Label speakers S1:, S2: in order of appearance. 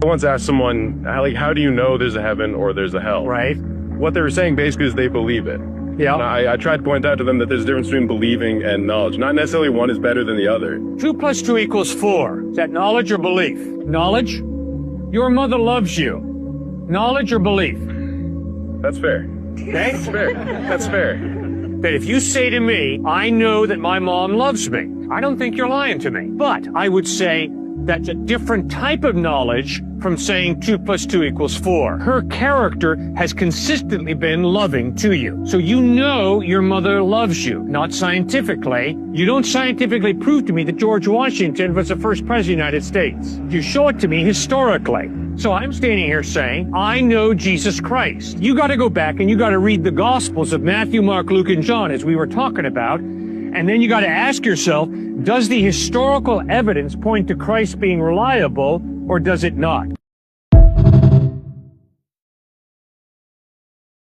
S1: once asked someone, how do you know there's a heaven or there's a hell?
S2: Right.
S1: What they were saying basically is they believe it.
S2: Yeah.
S1: And I tried to point out to them that there's a difference between believing and knowledge. Not necessarily one is better than the other.
S2: 2 plus 2 equals 4. Is that knowledge or belief? Knowledge? Your mother loves you. Knowledge or belief?
S1: That's fair.
S2: Okay?
S1: That's fair. That's fair.
S2: That if you say to me, I know that my mom loves me, I don't think you're lying to me. But I would say that's a different type of knowledge from saying 2 plus 2 equals 4. Her character has consistently been loving to you. So you know your mother loves you, not scientifically. You don't scientifically prove to me that George Washington was the first president of the United States. You show it to me historically. So I'm standing here saying, I know Jesus Christ. You got to go back and you got to read the Gospels of Matthew, Mark, Luke, and John, as we were talking about. And then you got to ask yourself, does the historical evidence point to Christ being reliable, or does it not?